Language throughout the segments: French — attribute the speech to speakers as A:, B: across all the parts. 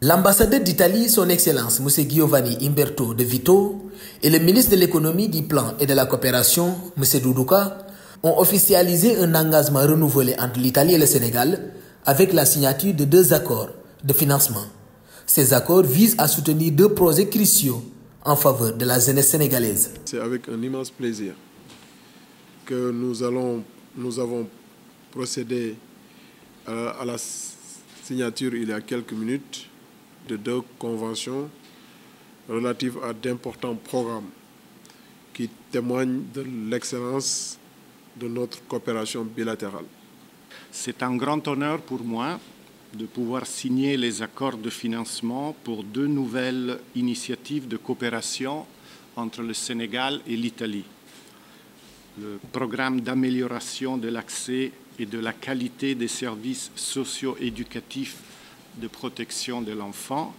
A: L'ambassadeur d'Italie, son Excellence, M. Giovanni Imberto De Vito, et le ministre de l'économie, du plan et de la coopération, M. Doudouka, ont officialisé un engagement renouvelé entre l'Italie et le Sénégal avec la signature de 2 accords de financement. Ces accords visent à soutenir 2 projets cruciaux en faveur de la jeunesse sénégalaise.
B: C'est avec un immense plaisir que nous avons procédé à la signature il y a quelques minutes de 2 conventions relatives à d'importants programmes qui témoignent de l'excellence de notre coopération bilatérale.
C: C'est un grand honneur pour moi de pouvoir signer les accords de financement pour 2 nouvelles initiatives de coopération entre le Sénégal et l'Italie. Le programme d'amélioration de l'accès et de la qualité des services socio-éducatifs de protection de l'enfant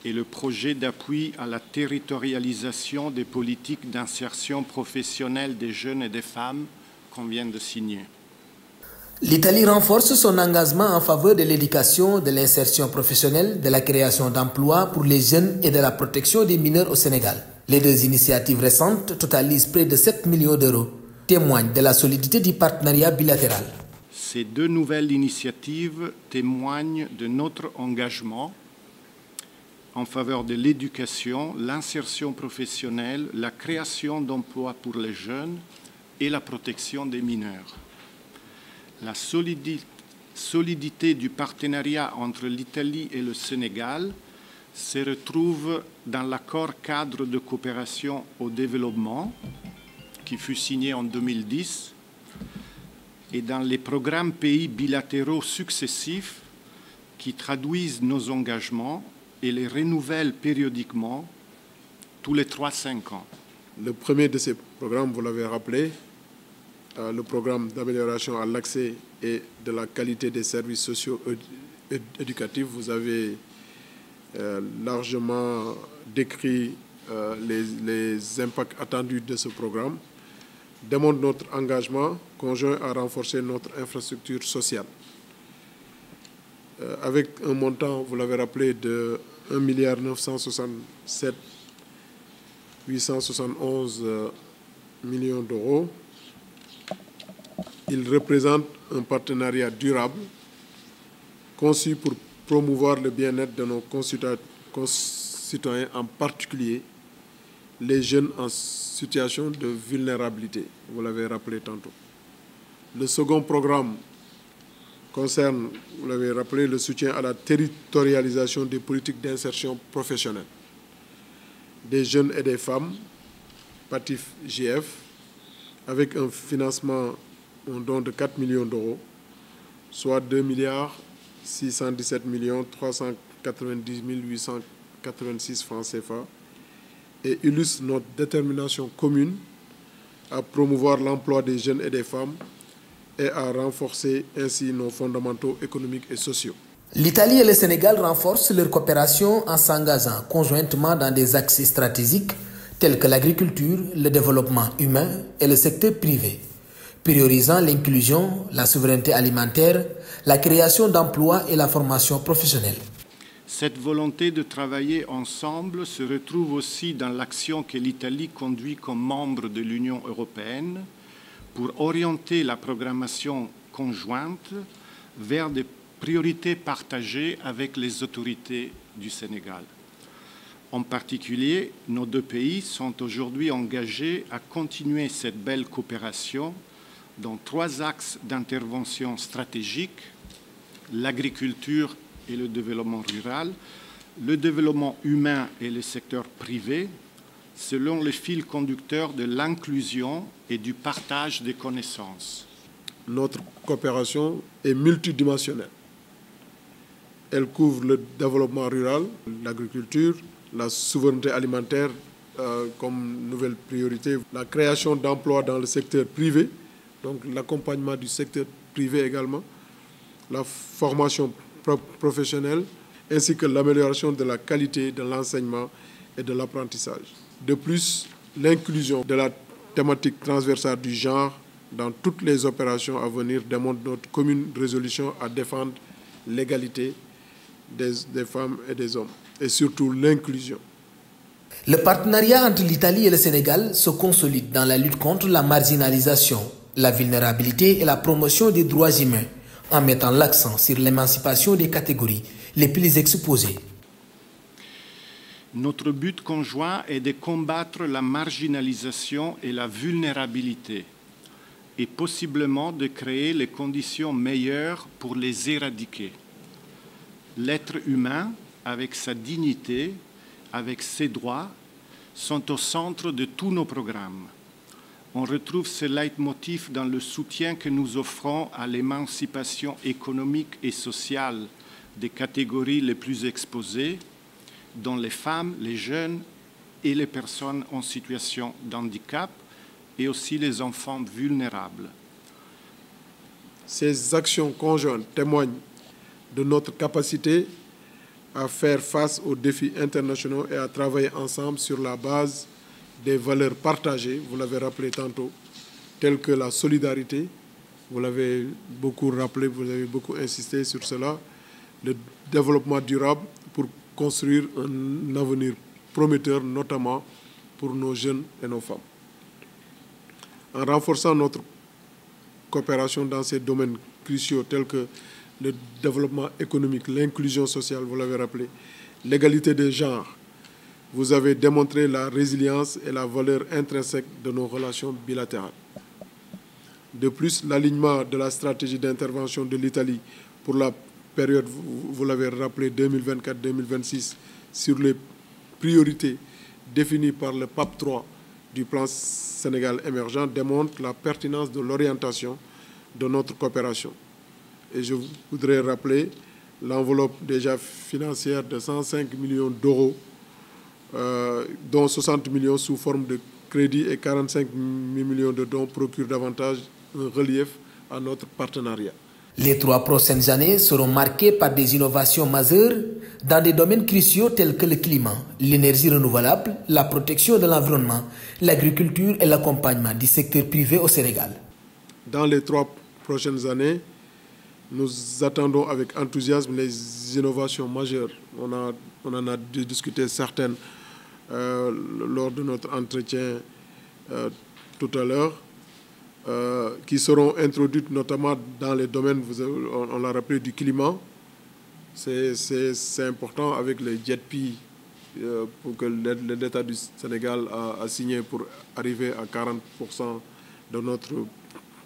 C: et le projet d'appui à la territorialisation des politiques d'insertion professionnelle des jeunes et des femmes qu'on vient de signer.
A: L'Italie renforce son engagement en faveur de l'éducation, de l'insertion professionnelle, de la création d'emplois pour les jeunes et de la protection des mineurs au Sénégal. Les 2 initiatives récentes totalisent près de 7 millions d'euros, témoignent de la solidité du partenariat bilatéral.
C: Ces 2 nouvelles initiatives témoignent de notre engagement en faveur de l'éducation, l'insertion professionnelle, la création d'emplois pour les jeunes et la protection des mineurs. La solidité du partenariat entre l'Italie et le Sénégal se retrouve dans l'accord cadre de coopération au développement qui fut signé en 2010 et dans les programmes pays bilatéraux successifs qui traduisent nos engagements et les renouvellent périodiquement tous les 3-5 ans.
B: Le premier de ces programmes, vous l'avez rappelé, le programme d'amélioration à l'accès et de la qualité des services sociaux éducatifs. Vous avez largement décrit les impacts attendus de ce programme, démontre notre engagement conjoint à renforcer notre infrastructure sociale. Avec un montant, vous l'avez rappelé, de 1 871 millions d'euros, il représente un partenariat durable conçu pour promouvoir le bien-être de nos concitoyens, en particulier les jeunes en situation de vulnérabilité. Vous l'avez rappelé tantôt. Le second programme concerne, vous l'avez rappelé, le soutien à la territorialisation des politiques d'insertion professionnelle des jeunes et des femmes, PATIF-JF, avec un financement, un don de 4 millions d'euros, soit 2 617 390 886 francs CFA, et illustre notre détermination commune à promouvoir l'emploi des jeunes et des femmes et à renforcer ainsi nos fondamentaux économiques et sociaux.
A: L'Italie et le Sénégal renforcent leur coopération en s'engageant conjointement dans des axes stratégiques tels que l'agriculture, le développement humain et le secteur privé, priorisant l'inclusion, la souveraineté alimentaire, la création d'emplois et la formation professionnelle.
C: Cette volonté de travailler ensemble se retrouve aussi dans l'action que l'Italie conduit comme membre de l'Union européenne pour orienter la programmation conjointe vers des priorités partagées avec les autorités du Sénégal. En particulier, nos 2 pays sont aujourd'hui engagés à continuer cette belle coopération dans 3 axes d'intervention stratégiques: l'agriculture et le développement rural, le développement humain et le secteur privé, selon le fil conducteur de l'inclusion et du partage des connaissances.
B: Notre coopération est multidimensionnelle. Elle couvre le développement rural, l'agriculture, la souveraineté alimentaire comme nouvelle priorité, la création d'emplois dans le secteur privé, donc l'accompagnement du secteur privé également, la formation professionnelle, ainsi que l'amélioration de la qualité de l'enseignement et de l'apprentissage. De plus, l'inclusion de la thématique transversale du genre dans toutes les opérations à venir démontre notre commune résolution à défendre l'égalité des femmes et des hommes, et surtout l'inclusion.
A: Le partenariat entre l'Italie et le Sénégal se consolide dans la lutte contre la marginalisation, la vulnérabilité et la promotion des droits humains, en mettant l'accent sur l'émancipation des catégories les plus exposées.
C: Notre but conjoint est de combattre la marginalisation et la vulnérabilité, et possiblement de créer les conditions meilleures pour les éradiquer. L'être humain, avec sa dignité, avec ses droits, sont au centre de tous nos programmes. On retrouve ce leitmotiv dans le soutien que nous offrons à l'émancipation économique et sociale des catégories les plus exposées, dont les femmes, les jeunes et les personnes en situation de handicap, et aussi les enfants vulnérables.
B: Ces actions conjointes témoignent de notre capacité à faire face aux défis internationaux et à travailler ensemble sur la base des valeurs partagées, vous l'avez rappelé tantôt, telles que la solidarité, vous l'avez beaucoup rappelé, vous avez beaucoup insisté sur cela, le développement durable pour construire un avenir prometteur, notamment pour nos jeunes et nos femmes. En renforçant notre coopération dans ces domaines cruciaux tels que le développement économique, l'inclusion sociale, vous l'avez rappelé, l'égalité des genres, vous avez démontré la résilience et la valeur intrinsèque de nos relations bilatérales. De plus, l'alignement de la stratégie d'intervention de l'Italie pour la période, vous l'avez rappelé, 2024-2026, sur les priorités définies par le PAP 3 du plan Sénégal émergent démontre la pertinence de l'orientation de notre coopération. Et je voudrais rappeler l'enveloppe déjà financière de 105 millions d'euros, dont 60 millions sous forme de crédit et 45 millions de dons procurent davantage un relief à notre partenariat.
A: Les 3 prochaines années seront marquées par des innovations majeures dans des domaines cruciaux tels que le climat, l'énergie renouvelable, la protection de l'environnement, l'agriculture et l'accompagnement du secteur privé au Sénégal.
B: Dans les 3 prochaines années, nous attendons avec enthousiasme les innovations majeures. On en a discuté certaines lors de notre entretien tout à l'heure, qui seront introduites notamment dans les domaines, on l'a rappelé, du climat. C'est important avec les JETP pour que l'État du Sénégal a signé pour arriver à 40% de notre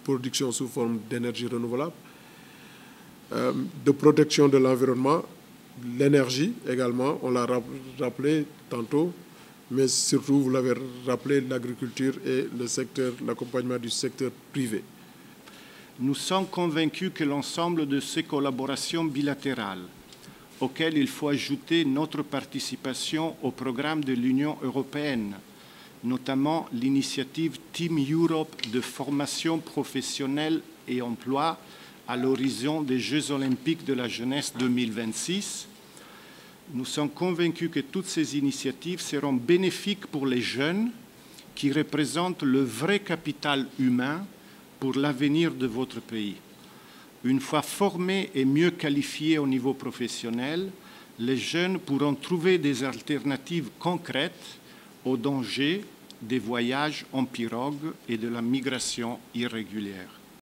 B: production sous forme d'énergie renouvelable. De protection de l'environnement, l'énergie également, on l'a rappelé tantôt, mais surtout, vous l'avez rappelé, l'agriculture et le secteur, l'accompagnement du secteur privé.
C: Nous sommes convaincus que l'ensemble de ces collaborations bilatérales, auxquelles il faut ajouter notre participation au programme de l'Union européenne, notamment l'initiative Team Europe de formation professionnelle et emploi à l'horizon des Jeux olympiques de la jeunesse 2026, nous sommes convaincus que toutes ces initiatives seront bénéfiques pour les jeunes qui représentent le vrai capital humain pour l'avenir de votre pays. Une fois formés et mieux qualifiés au niveau professionnel, les jeunes pourront trouver des alternatives concrètes aux dangers des voyages en pirogue et de la migration irrégulière.